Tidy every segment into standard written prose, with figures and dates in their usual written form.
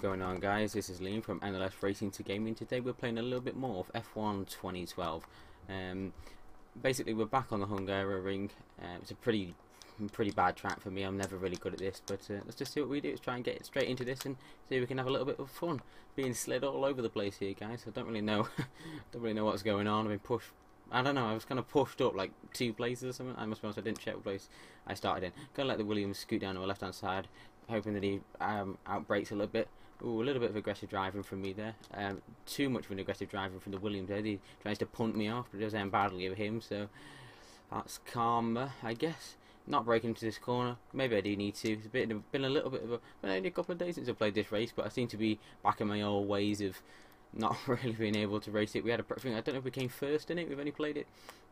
going on, guys? This is Liam from NLS Racing to Gaming. Today we're playing a little bit more of F1 2012. Basically we're back on the Hungaroring. It's a pretty bad track for me. I'm never really good at this, but let's just see what we do. Let's try and get straight into this and see if we can have a little bit of fun. Being slid all over the place here, guys. I don't really know don't really know what's going on. I've been pushed, I don't know, I was kind of pushed up like 2 places or something. I must be honest, I didn't check what place I started in. Gonna let the Williams scoot down to my left hand side, hoping that he outbrakes a little bit. Ooh, a little bit of aggressive driving from me there. Too much of an aggressive driving from the Williams there. He tries to punt me off, but it does end badly with him, so that's karma, I guess. Not breaking into this corner. Maybe I do need to. It's been a little bit of a... Well, only a couple of days since I played this race, but I seem to be back in my old ways of not really being able to race it. We had I don't know if we came first in it. We've only played it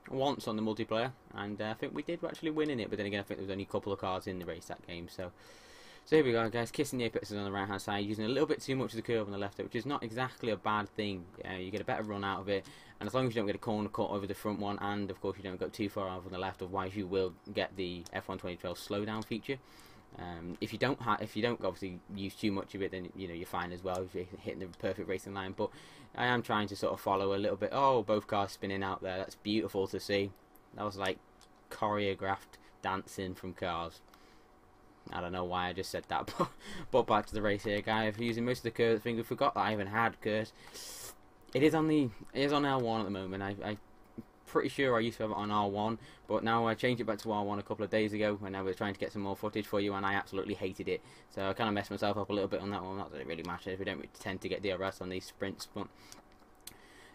once on the multiplayer, and I think we did actually win in it, but then again I think there was only a couple of cars in the race that game, so here we go, guys. Kissing the apexes on the right hand side, using a little bit too much of the curve on the left, which is not exactly a bad thing. You get a better run out of it, and as long as you don't get a corner cut over the front one, and of course you don't go too far over on the left, otherwise you will get the F1 2012 slowdown feature. If you don't obviously use too much of it, then you know you're fine as well if you're hitting the perfect racing line. But I am trying to sort of follow a little bit. Oh, both cars spinning out there. That's beautiful to see. That was like choreographed dancing from cars. I don't know why I just said that, but back to the race here, guys. Using most of the curves. I think we forgot that I even had curves. It is on L1 at the moment. I'm pretty sure I used to have it on R1, but now I changed it back to R1 a couple of days ago when I was trying to get some more footage for you, and I absolutely hated it. So I kind of messed myself up a little bit on that one. Not that it really matters. We don't tend to get DRS on these sprints, but.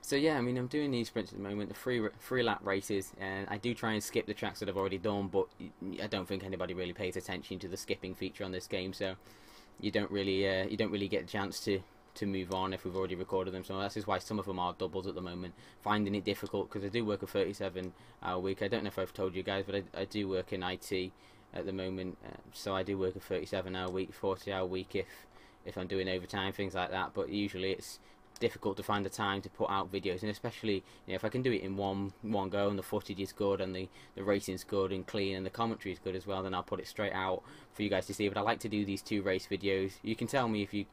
So yeah, I mean, I'm doing these sprints at the moment, the free lap races, and I do try and skip the tracks that I've already done, but I don't think anybody really pays attention to the skipping feature on this game, so you don't really get a chance to move on if we've already recorded them. So that's just why some of them are doubles at the moment. Finding it difficult because I do work a 37-hour week. I don't know if I've told you guys, but I do work in IT at the moment, so I do work a 37-hour week, 40-hour week if I'm doing overtime, things like that. But usually it's difficult to find the time to put out videos, and especially if I can do it in one go and the footage is good and the racing's good and clean and the commentary is good as well, then I'll put it straight out for you guys to see. But I like to do these 2 race videos. You can tell me if you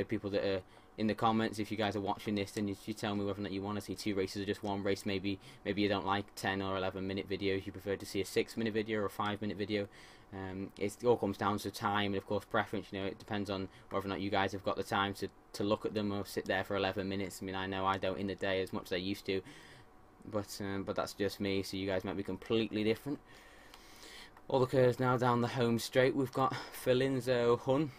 people that are in the comments, if you guys are watching this, then you tell me whether or not you want to see 2 races or just 1 race. Maybe you don't like 10 or 11-minute videos, you prefer to see a 6-minute video or a 5-minute video. It all comes down to time and of course preference. It depends on whether or not you guys have got the time to look at them or sit there for 11 minutes. I mean, I know I don't in the day as much as I used to, but that's just me, so you guys might be completely different. All the curves now down the home straight. We've got Filinzo Hun,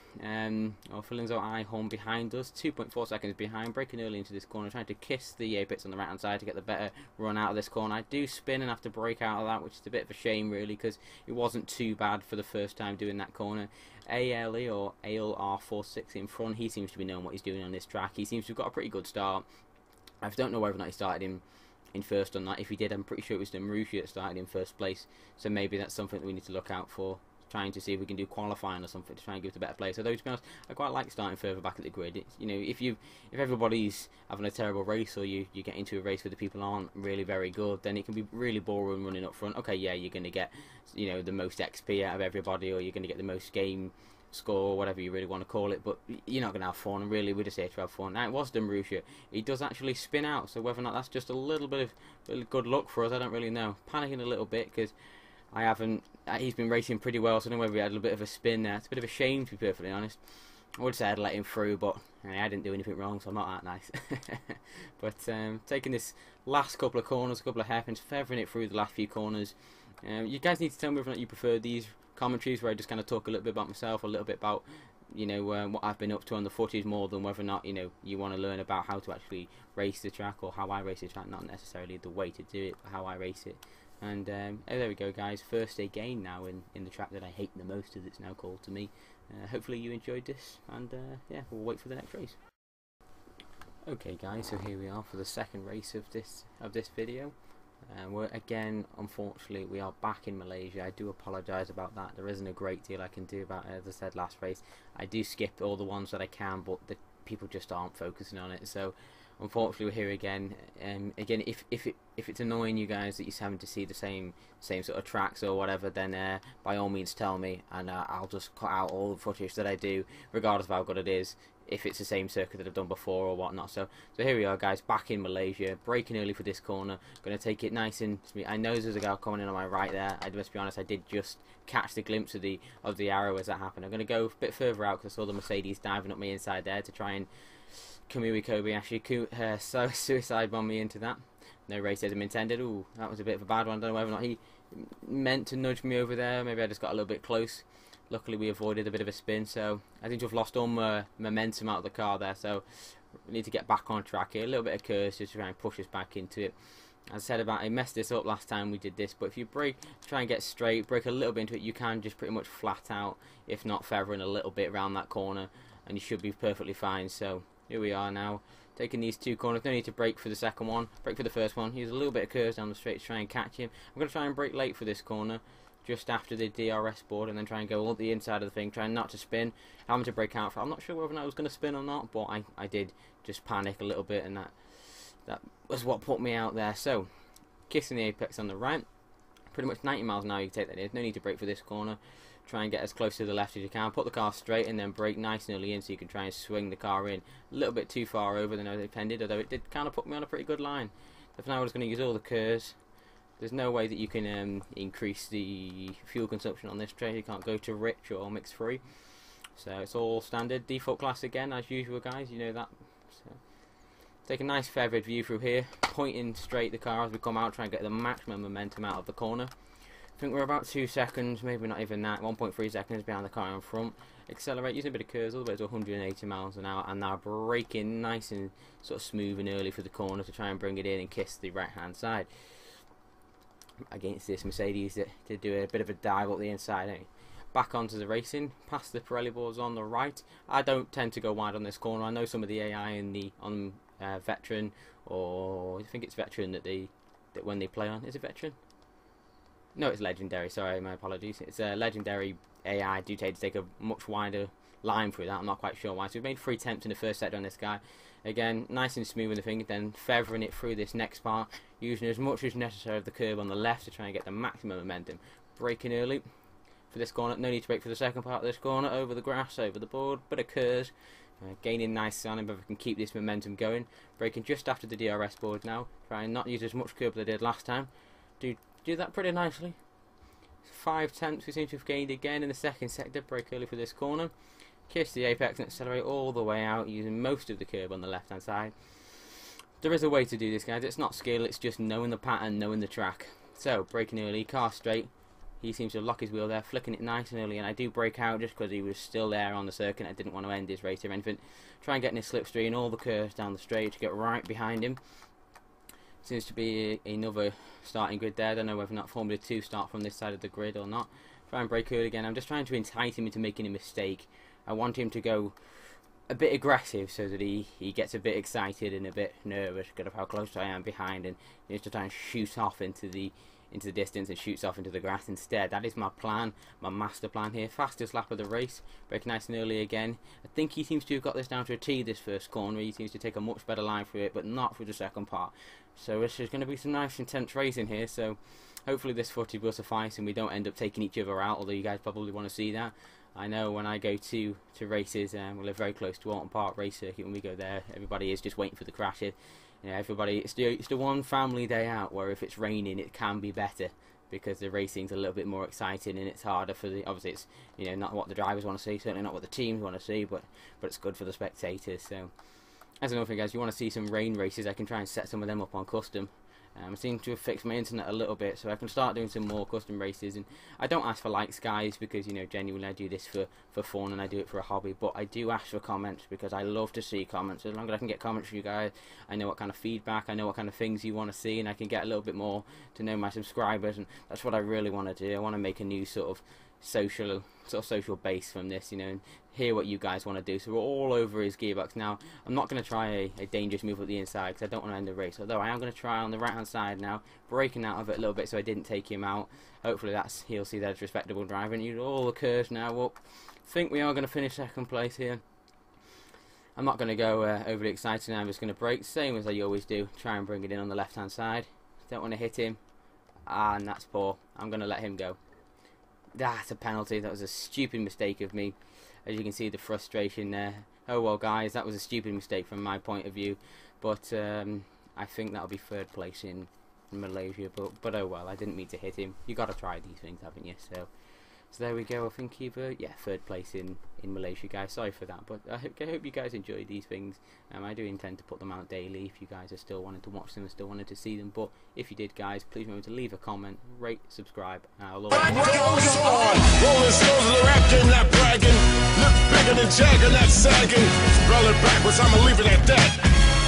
or Filinzo I Hun behind us, 2.4 seconds behind, braking early into this corner, trying to kiss the apex on the right hand side to get the better run out of this corner. I do spin and have to brake out of that, which is a bit of a shame really, because it wasn't too bad for the first time doing that corner. ALE or ALE R46 in front, he seems to be knowing what he's doing on this track. He seems to have got a pretty good start. I don't know whether or not he started in first or not. If he did, I'm pretty sure it was Marussia that started in first place, so maybe that's something that we need to look out for, trying to see if we can do qualifying or something to try and give it a better place. Although to be honest, I quite like starting further back at the grid. It's, if everybody's having a terrible race, or you get into a race where the people aren't really very good, then it can be really boring running up front. Okay, yeah, you're going to get the most XP out of everybody, or you're going to get the most game score, or whatever you really want to call it, but you're not going to have fun, and really we're just here to have fun. Now, it was Marussia. He does actually spin out, so whether or not that's just a little bit of good luck for us, I don't really know. Panicking a little bit because I haven't. He's been racing pretty well, so I don't know whether he had a little bit of a spin there. It's a bit of a shame, to be perfectly honest. I would say I'd let him through, but I didn't do anything wrong, so I'm not that nice. But taking this last couple of corners, a couple of hairpins, feathering it through the last few corners. You guys need to tell me whether or not you prefer these commentaries where I just kind of talk a little bit about myself, a little bit about what I've been up to on the footage, more than whether or not you want to learn about how to actually race the track, or how I race the track, not necessarily the way to do it, but how I race it. And there we go, guys. First again now in the track that I hate the most, as it's now called to me. Hopefully you enjoyed this, and yeah, we'll wait for the next race. Okay, guys, so here we are for the second race of this video. We're again, unfortunately, we are back in Malaysia. I do apologise about that. There isn't a great deal I can do about it. As I said last race, I do skip all the ones that I can, but the people just aren't focusing on it. So unfortunately we're here again. Again, if it's annoying you guys that you're having to see the same sort of tracks or whatever, then by all means tell me, and I'll just cut out all the footage that I do, regardless of how good it is, if it's the same circuit that I've done before or whatnot. So here we are, guys, back in Malaysia, braking early for this corner, going to take it nice and smooth. I know there's a guy coming in on my right there. I must be honest, I did just catch the glimpse of the arrow as that happened. I'm going to go a bit further out because I saw the Mercedes diving up me inside there to try and Kamui Kobe actually suicide bomb me into that. No racism intended. Ooh, that was a bit of a bad one. I don't know whether or not he meant to nudge me over there. Maybe I just got a little bit close. Luckily we avoided a bit of a spin, so I seem to have lost all my momentum out of the car there, so we need to get back on track here. A little bit of curse just to try and push us back into it. As I said, I messed this up last time we did this, but if you try and get straight, brake a little bit into it, you can just pretty much flat out, if not feathering a little bit around that corner, and you should be perfectly fine. So here we are now, taking these two corners. No need to brake for the second one, brake for the first one. Use a little bit of curves down the straight to try and catch him. I'm going to try and brake late for this corner, just after the DRS board, and then try and go up the inside of the thing, trying not to spin, having to brake out for. I'm not sure whether or not I was going to spin or not, but I did just panic a little bit, and that was what put me out there. So kissing the apex on the right, pretty much 90 miles an hour you can take that in. No need to brake for this corner. Try and get as close to the left as you can, put the car straight, and then brake nice and early in so you can try and swing the car in a little bit too far over than I intended, although it did kind of put me on a pretty good line. So for now we're just going to use all the curves. There's no way that you can increase the fuel consumption on this train. You can't go to rich or mix free, so it's all standard default class again as usual, guys, you know that. So take a nice feathered view through here, pointing straight the car as we come out, try and get the maximum momentum out of the corner. I think we're about 2 seconds, maybe not even that, 1.3 seconds behind the car in front. Accelerate, using a bit of curves all the way to 180 miles an hour, and now braking nice and sort of smooth and early for the corner to try and bring it in and kiss the right hand side against this Mercedes that did do a bit of a dive up the inside. Back onto the racing, past the Pirelli boards on the right. I don't tend to go wide on this corner. I know some of the AI in the Veteran, or I think it's Veteran that when they play on, is it Veteran? No, it's Legendary, sorry, my apologies. It's a Legendary AI do take a much wider line through that. I'm not quite sure why. So we've made 3 attempts in the first sector on this guy. Again, nice and smooth with the thing, then feathering it through this next part, using as much as necessary of the curb on the left to try and get the maximum momentum. Braking early for this corner, no need to brake for the second part of this corner, over the grass, over the board, bit of curves, gaining nice on him, but we can keep this momentum going. Braking just after the DRS board now, try and not use as much curb as I did last time. Do that pretty nicely. 5 attempts we seem to have gained again in the second sector, brake early for this corner. Kiss the apex and accelerate all the way out using most of the curb on the left hand side. There is a way to do this, guys. It's not skill, it's just knowing the pattern, knowing the track. So braking early, car straight. He seems to lock his wheel there, flicking it nice and early, and I do brake out just because he was still there on the circuit. I didn't want to end his race or anything. Try and get in his slipstream, all the curves down the straight to get right behind him. Seems to be another starting grid there. I don't know whether or not Formula 2 start from this side of the grid or not. Try and brake early again. I'm just trying to entice him into making a mistake. I want him to go a bit aggressive so that he gets a bit excited and a bit nervous because of how close I am behind, and he needs to try and shoot off into the distance and shoots off into the grass instead. That is my plan, my master plan here. Fastest lap of the race, braking nice and early again. I think he seems to have got this down to a T this first corner. He seems to take a much better line through it, but not through the second part. So this is going to be some nice intense racing here, so hopefully this footage will suffice and we don't end up taking each other out, although you guys probably want to see that. I know when I go to races, we live very close to Alton Park race circuit. When we go there, everybody is just waiting for the crashes. You know, everybody, it's the one family day out where if it's raining, it can be better because the racing's a little bit more exciting and it's harder for the. Obviously, it's not what the drivers want to see, certainly not what the teams want to see, but it's good for the spectators. So, as another thing, guys, you want to see some rain races, I can try and set some of them up on custom. I seem to have fixed my internet a little bit, so I can start doing some more custom races. And I don't ask for likes, guys, because genuinely I do this for fun and I do it for a hobby. But I do ask for comments because I love to see comments. As long as I can get comments from you guys, I know what kind of feedback, I know what kind of things you want to see, and I can get a little bit more to know my subscribers. And that's what I really want to do. I want to make a new sort of social base from this, and hear what you guys want to do. So we're all over his gearbox now. I'm not going to try a dangerous move at the inside because I don't want to end the race, although I am going to try on the right hand side now, breaking out of it a little bit so I didn't take him out. Hopefully he'll see that as respectable driving. Use all the curves now up. I think we are going to finish second place here. I'm not going to go overly excited now. I'm just going to brake, same as I always do. Try and bring it in on the left hand side. Don't want to hit him. And that's poor. I'm going to let him go. That's a penalty. That was a stupid mistake of me. As you can see, the frustration there. Oh well, guys, that was a stupid mistake from my point of view. But I think that'll be third place in Malaysia. But oh well, I didn't mean to hit him. You got to try these things, haven't you? So there we go. I think either third place in Malaysia, guys. Sorry for that, but I hope you guys enjoy these things. I do intend to put them out daily if you guys are still wanting to watch them and still wanted to see them. But if you did, guys, please remember to leave a comment, rate, subscribe, and I'll always... Rolling stones of the rap game, not bragging. Look bigger than Jagger, not sagging. Roll it backwards, I'ma leave it at that.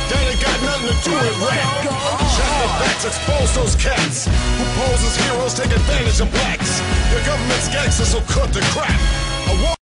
That ain't got nothing to do with rap. Check the facts, expose those cats who pose as heroes, take advantage of blacks. Your government's gangsters, so cut the crap.